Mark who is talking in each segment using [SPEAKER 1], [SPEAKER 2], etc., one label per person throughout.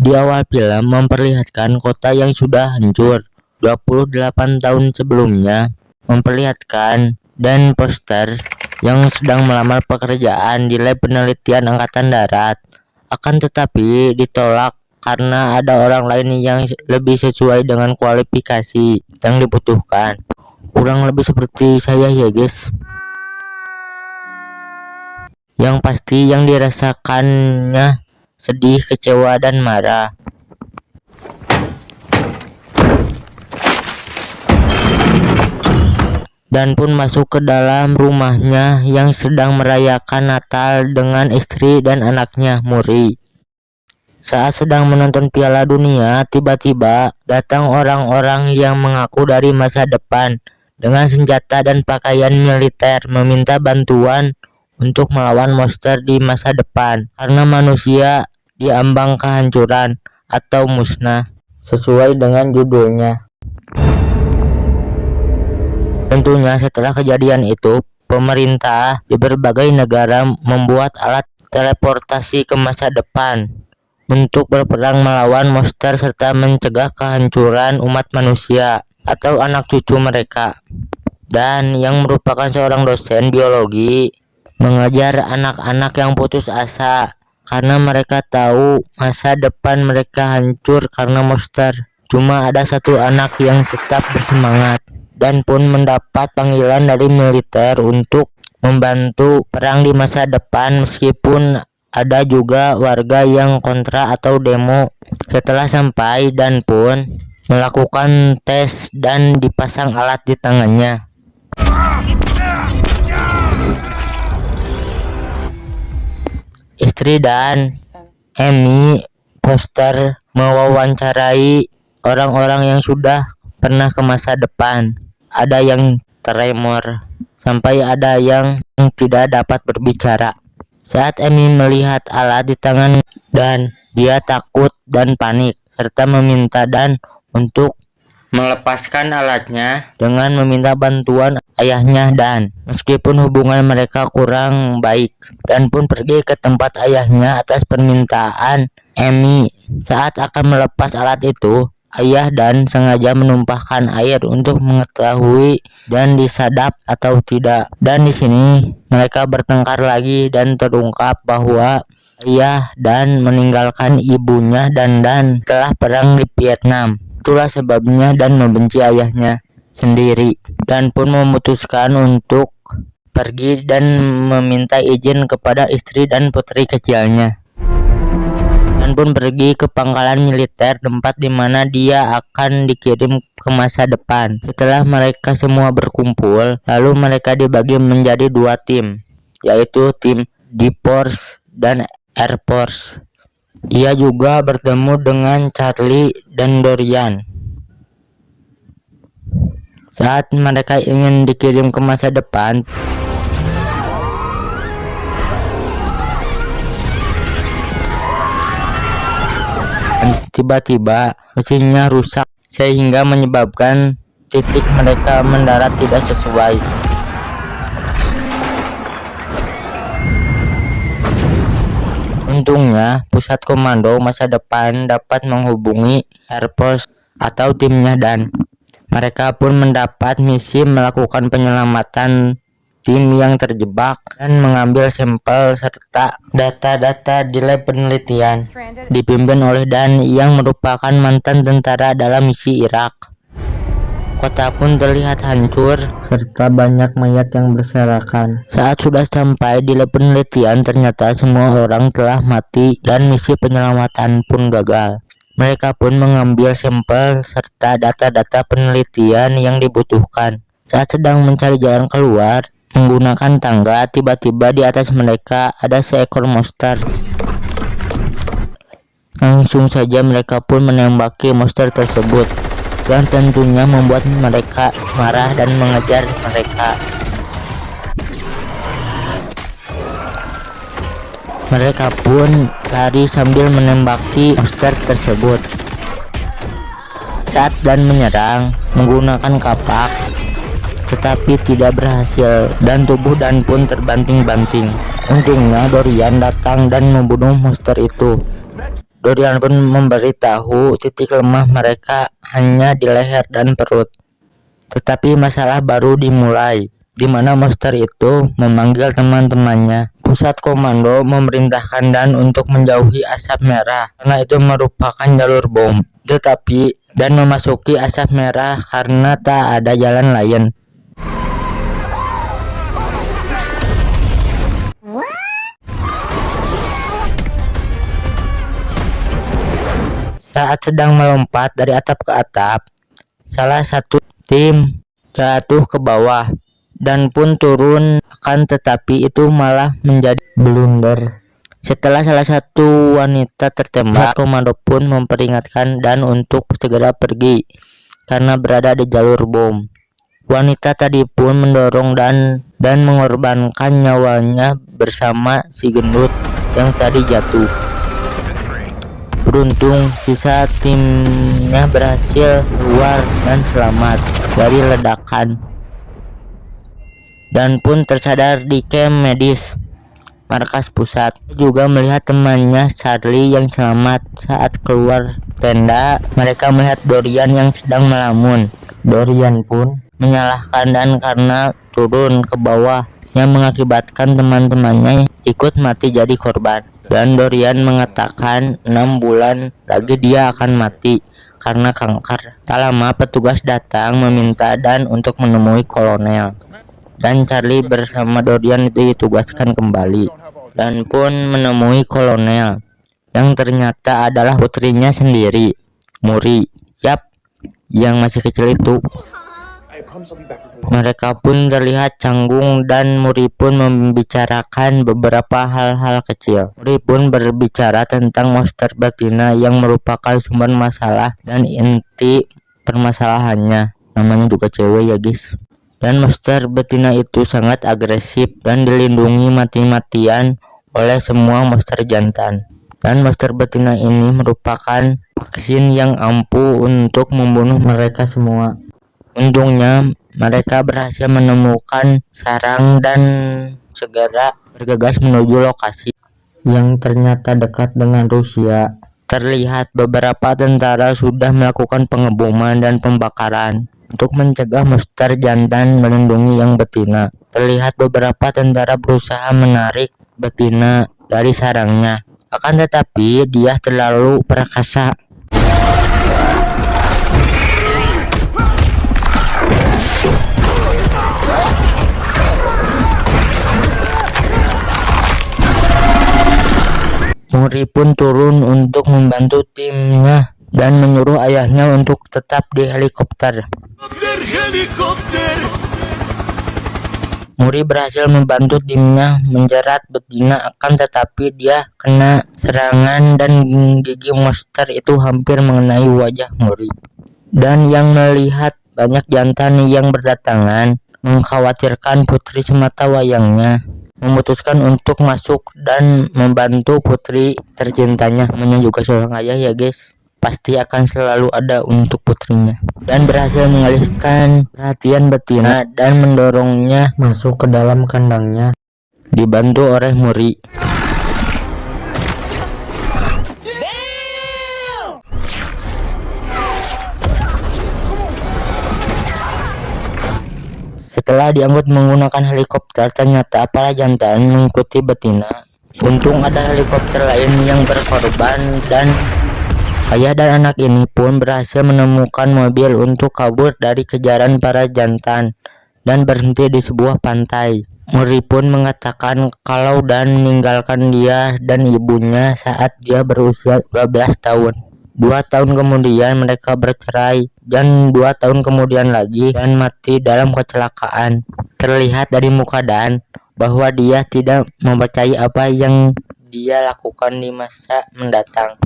[SPEAKER 1] Di awal film memperlihatkan kota yang sudah hancur 28 tahun sebelumnya, memperlihatkan dan poster yang sedang melamar pekerjaan di lab penelitian Angkatan Darat. Akan tetapi ditolak karena ada orang lain yang lebih sesuai dengan kualifikasi yang dibutuhkan. Kurang lebih seperti saya ya guys. Yang pasti yang dirasakannya sedih, kecewa, dan marah. Dan pun masuk ke dalam rumahnya yang sedang merayakan Natal dengan istri dan anaknya, Muri. Saat sedang menonton Piala Dunia, tiba-tiba datang orang-orang yang mengaku dari masa depan dengan senjata dan pakaian militer, meminta bantuan untuk melawan monster di masa depan karena manusia diambang kehancuran atau musnah sesuai dengan judulnya. Tentunya setelah kejadian itu, pemerintah di berbagai negara membuat alat teleportasi ke masa depan untuk berperang melawan monster serta mencegah kehancuran umat manusia atau anak cucu mereka. Dan yang merupakan seorang dosen biologi mengajar anak-anak yang putus asa karena mereka tahu masa depan mereka hancur karena monster. Cuma ada satu anak yang tetap bersemangat dan pun mendapat panggilan dari militer untuk membantu perang di masa depan, meskipun ada juga warga yang kontra atau demo. Setelah sampai dan pun melakukan tes dan dipasang alat di tangannya. Istri dan Amy Foster mewawancarai orang-orang yang sudah pernah ke masa depan. Ada yang tremor sampai ada yang tidak dapat berbicara. Saat Amy melihat alat di tangan dan dia takut dan panik serta meminta Dan untuk melepaskan alatnya dengan meminta bantuan ayahnya Dan. Meskipun hubungan mereka kurang baik, Dan pun pergi ke tempat ayahnya atas permintaan Amy. Saat akan melepas alat itu, ayah Dan sengaja menumpahkan air untuk mengetahui Dan disadap atau tidak. Dan di sini mereka bertengkar lagi dan terungkap bahwa ayah Dan meninggalkan ibunya dan telah perang di Vietnam. Itulah sebabnya Dan membenci ayahnya sendiri dan pun memutuskan untuk pergi dan meminta izin kepada istri dan putri kecilnya. Dan pun pergi ke pangkalan militer, tempat di mana dia akan dikirim ke masa depan. Setelah mereka semua berkumpul, lalu mereka dibagi menjadi dua tim, yaitu tim D-Force dan Air Force. Ia juga bertemu dengan Charlie dan Dorian. Saat mereka ingin dikirim ke masa depan, tiba-tiba mesinnya rusak sehingga menyebabkan titik mereka mendarat tidak sesuai. Untungnya, pusat komando masa depan dapat menghubungi Air Force atau timnya Dan mereka pun mendapat misi melakukan penyelamatan tim yang terjebak dan mengambil sampel serta data-data di lab penelitian dipimpin oleh Dan yang merupakan mantan tentara dalam misi Irak. Kota pun terlihat hancur serta banyak mayat yang berserakan. Saat sudah sampai di lab penelitian, ternyata semua orang telah mati dan misi penyelamatan pun gagal. Mereka pun mengambil sampel serta data-data penelitian yang dibutuhkan. Saat sedang mencari jalan keluar menggunakan tangga, tiba-tiba di atas mereka ada seekor monster. Langsung saja mereka pun menembaki monster tersebut, dan tentunya membuat mereka marah dan mengejar mereka. Mereka pun lari sambil menembaki monster tersebut. Saat Dan menyerang menggunakan kapak, tetapi tidak berhasil dan tubuh Dan pun terbanting-banting. Untungnya Dorian datang dan membunuh monster itu. Dorian pun memberitahu titik lemah mereka hanya di leher dan perut. Tetapi masalah baru dimulai, di mana monster itu memanggil teman-temannya. Pusat komando memerintahkan Dan untuk menjauhi asap merah karena itu merupakan jalur bom. Tetapi Dan memasuki asap merah karena tak ada jalan lain. Saat sedang melompat dari atap ke atap, salah satu tim jatuh ke bawah dan pun turun, akan tetapi itu malah menjadi blunder. Setelah salah satu wanita tertembak, komando pun memperingatkan Dan untuk segera pergi karena berada di jalur bom. Wanita tadi pun mendorong dan mengorbankan nyawanya bersama si gendut yang tadi jatuh. Beruntung sisa timnya berhasil keluar dan selamat dari ledakan, dan pun tersadar di camp medis markas pusat. Juga melihat temannya Charlie yang selamat. Saat keluar tenda, mereka melihat Dorian yang sedang melamun. Dorian pun menyalahkan Dan karena turun ke bawah yang mengakibatkan teman-temannya ikut mati jadi korban. Dan Dorian mengatakan 6 bulan lagi dia akan mati karena kanker. Tak lama petugas datang meminta Dan untuk menemui kolonel. Dan Charlie bersama Dorian itu ditugaskan kembali dan pun menemui kolonel yang ternyata adalah putrinya sendiri, Muri. Yap, yang masih kecil itu. Mereka pun terlihat canggung dan Muri pun membicarakan beberapa hal-hal kecil. Muri pun berbicara tentang monster betina yang merupakan sumber masalah dan inti permasalahannya. Namanya juga cewek ya guys. Dan monster betina itu sangat agresif dan dilindungi mati-matian oleh semua monster jantan. Dan monster betina ini merupakan vaksin yang ampuh untuk membunuh mereka semua. Untungnya mereka berhasil menemukan sarang dan segera bergegas menuju lokasi yang ternyata dekat dengan Rusia. Terlihat beberapa tentara sudah melakukan pengeboman dan pembakaran untuk mencegah monster jantan melindungi yang betina. Terlihat beberapa tentara berusaha menarik betina dari sarangnya, akan tetapi dia terlalu perkasa. Muri pun turun untuk membantu timnya dan menyuruh ayahnya untuk tetap di helikopter. Muri berhasil membantu timnya menjerat betina, akan tetapi dia kena serangan dan gigi monster itu hampir mengenai wajah Muri. Dan yang melihat banyak jantan yang berdatangan mengkhawatirkan putri semata wayangnya, memutuskan untuk masuk dan membantu putri tercintanya. Namanya juga seorang ayah ya guys, pasti akan selalu ada untuk putrinya. Dan berhasil mengalihkan perhatian betina dan mendorongnya masuk ke dalam kandangnya, dibantu oleh Muri. Setelah diangkut menggunakan helikopter, ternyata para jantan mengikuti betina. Untung ada helikopter lain yang berkorban dan ayah dan anak ini pun berhasil menemukan mobil untuk kabur dari kejaran para jantan dan berhenti di sebuah pantai. Muri pun mengatakan kalau Dan meninggalkan dia dan ibunya saat dia berusia 12 tahun. 2 tahun kemudian mereka bercerai dan 2 tahun kemudian lagi Dan mati dalam kecelakaan. Terlihat dari muka Dan bahwa dia tidak mempercayai apa yang dia lakukan di masa mendatang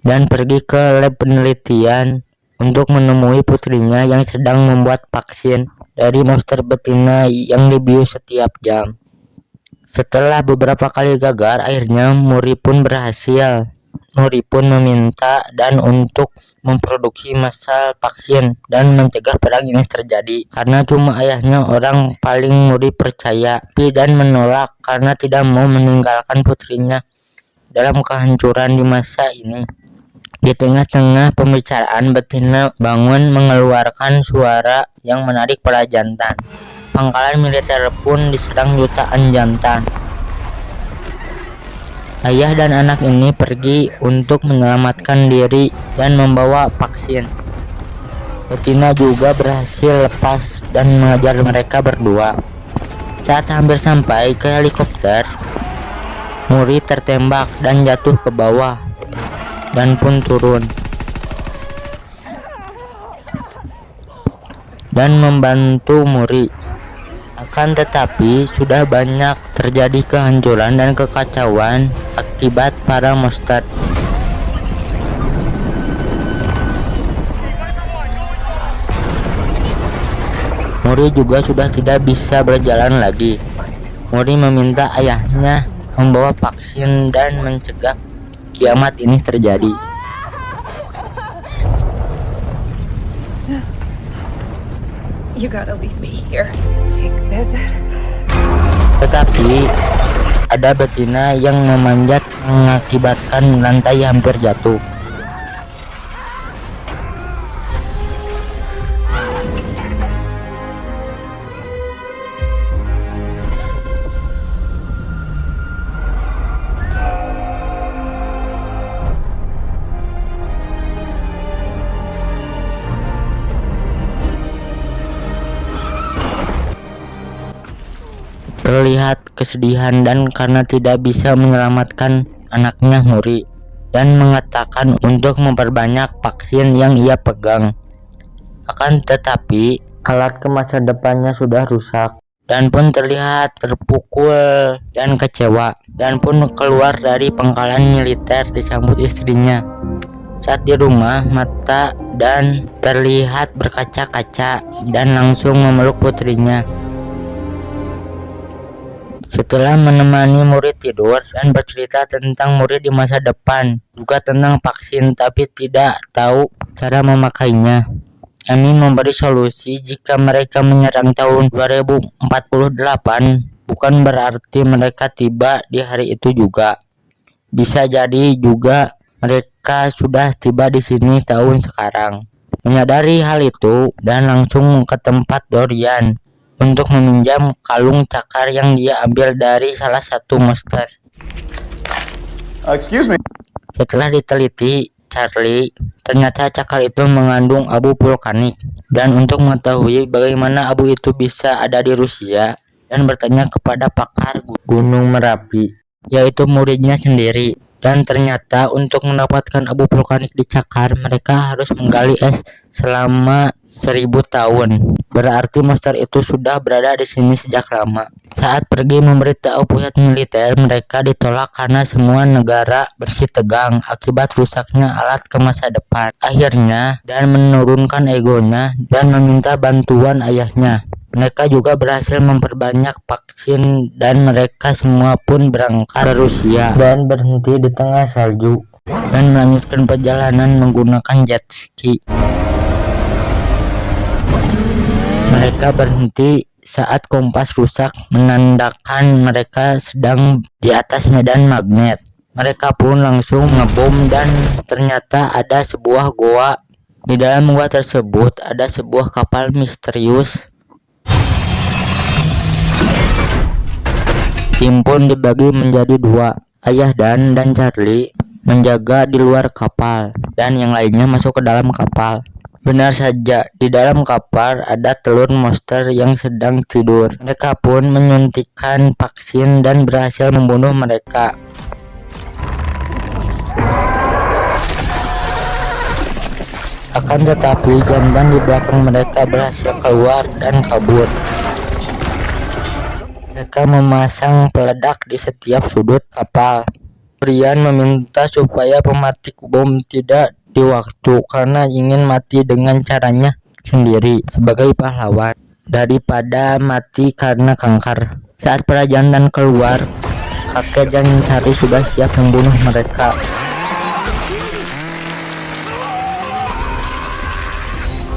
[SPEAKER 1] dan pergi ke lab penelitian untuk menemui putrinya yang sedang membuat vaksin dari monster betina yang dibius setiap jam. Setelah beberapa kali gagal, akhirnya Muri pun berhasil. Muri pun meminta Dan untuk memproduksi massal vaksin dan mencegah perang ini terjadi karena cuma ayahnya orang paling Muri percaya. Tapi Dan menolak karena tidak mau meninggalkan putrinya dalam kehancuran di masa ini. Di tengah-tengah pembicaraan, betina bangun mengeluarkan suara yang menarik para jantan. Pangkalan militer pun diserang jutaan jantan. Ayah dan anak ini pergi untuk menyelamatkan diri dan membawa vaksin. Betina juga berhasil lepas dan mengejar mereka berdua. Saat hampir sampai ke helikopter, Muri tertembak dan jatuh ke bawah dan pun turun dan membantu Muri. Akan tetapi sudah banyak terjadi kehancuran dan kekacauan akibat para monster. Muri juga sudah tidak bisa berjalan lagi. Muri meminta ayahnya membawa vaksin dan mencegah kiamat ini terjadi.
[SPEAKER 2] You gotta leave me here.
[SPEAKER 1] Tetapi ada betina yang memanjat mengakibatkan lantai hampir jatuh. Terlihat kesedihan dan karena tidak bisa menyelamatkan anaknya Muri, dan mengatakan untuk memperbanyak vaksin yang ia pegang. Akan tetapi alat ke masa depannya sudah rusak dan pun terlihat terpukul dan kecewa, dan pun keluar dari pangkalan militer disambut istrinya. Saat di rumah, mata dan terlihat berkaca-kaca dan langsung memeluk putrinya. Setelah menemani Muri tidur dan bercerita tentang Muri di masa depan, juga tentang vaksin tapi tidak tahu cara memakainya, Amy memberi solusi jika mereka menyerang tahun 2048, bukan berarti mereka tiba di hari itu juga. Bisa jadi juga mereka sudah tiba di sini tahun sekarang. Menyadari hal itu dan langsung ke tempat Dorian untuk meminjam kalung cakar yang dia ambil dari salah satu monster.
[SPEAKER 3] Excuse me.
[SPEAKER 1] Setelah diteliti Charlie, ternyata cakar itu mengandung abu vulkanik. Dan untuk mengetahui bagaimana abu itu bisa ada di Rusia, dan bertanya kepada pakar Gunung Merapi, yaitu muridnya sendiri. Dan ternyata untuk mendapatkan abu vulkanik di cakar, mereka harus menggali es selama 1000 tahun. Berarti monster itu sudah berada di sini sejak lama. Saat pergi memberitahu pusat militer, mereka ditolak karena semua negara bersitegang akibat rusaknya alat ke masa depan. Akhirnya, dan menurunkan egonya dan meminta bantuan ayahnya, mereka juga berhasil memperbanyak vaksin dan mereka semua pun berangkat ke Rusia dan berhenti di tengah salju dan melanjutkan perjalanan menggunakan jet ski. Mereka berhenti saat kompas rusak menandakan mereka sedang di atas medan magnet. Mereka pun langsung ngebom dan ternyata ada sebuah goa. Di dalam goa tersebut ada sebuah kapal misterius. Tim pun dibagi menjadi dua. Ayah Dan dan Charlie menjaga di luar kapal dan yang lainnya masuk ke dalam kapal. Benar saja, di dalam kapal ada telur monster yang sedang tidur. Mereka pun menyuntikkan vaksin dan berhasil membunuh mereka. Akan tetapi jantan di belakang mereka berhasil keluar dan kabur. Mereka memasang peledak di setiap sudut kapal. Brian meminta supaya pematik bom tidak di waktu karena ingin mati dengan caranya sendiri sebagai pahlawan daripada mati karena kanker. Saat para jantan keluar, kakek dan Charlie sudah siap membunuh mereka.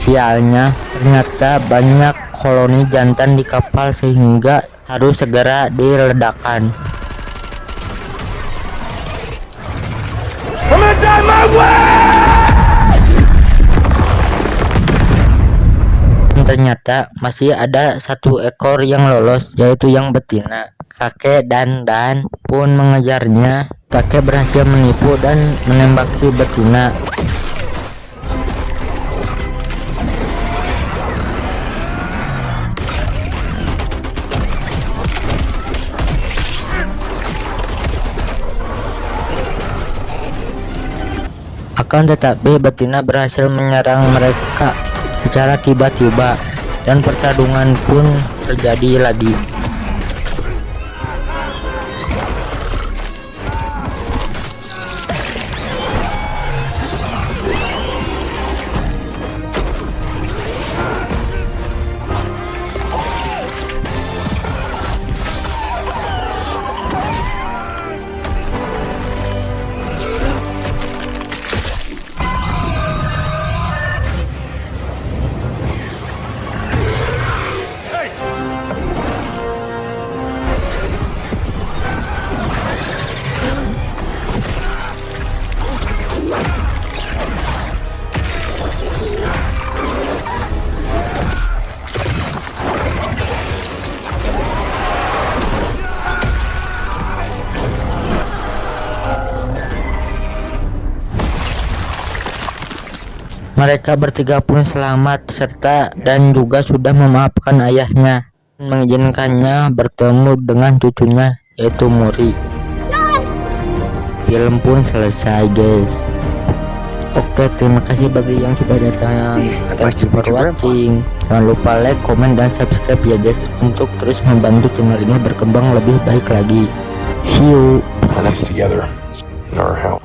[SPEAKER 1] Sialnya, ternyata banyak koloni jantan di kapal sehingga harus segera diledakkan. Ternyata masih ada satu ekor yang lolos, yaitu yang betina. Kakek dan Dan pun mengejarnya. Kakek berhasil menipu dan menembaki betina. Akan tetapi betina berhasil menyerang mereka secara tiba-tiba dan pertarungan pun terjadi lagi. Mereka bertiga pun selamat serta dan juga sudah memaafkan ayahnya, mengizinkannya bertemu dengan cucunya yaitu Mori. Film pun selesai, guys. Oke, terima kasih bagi yang sudah datang. Thanks for watching. Jangan lupa like, comment, dan subscribe ya guys, untuk terus membantu channel ini berkembang lebih baik lagi. See you.
[SPEAKER 3] And that's together in our house.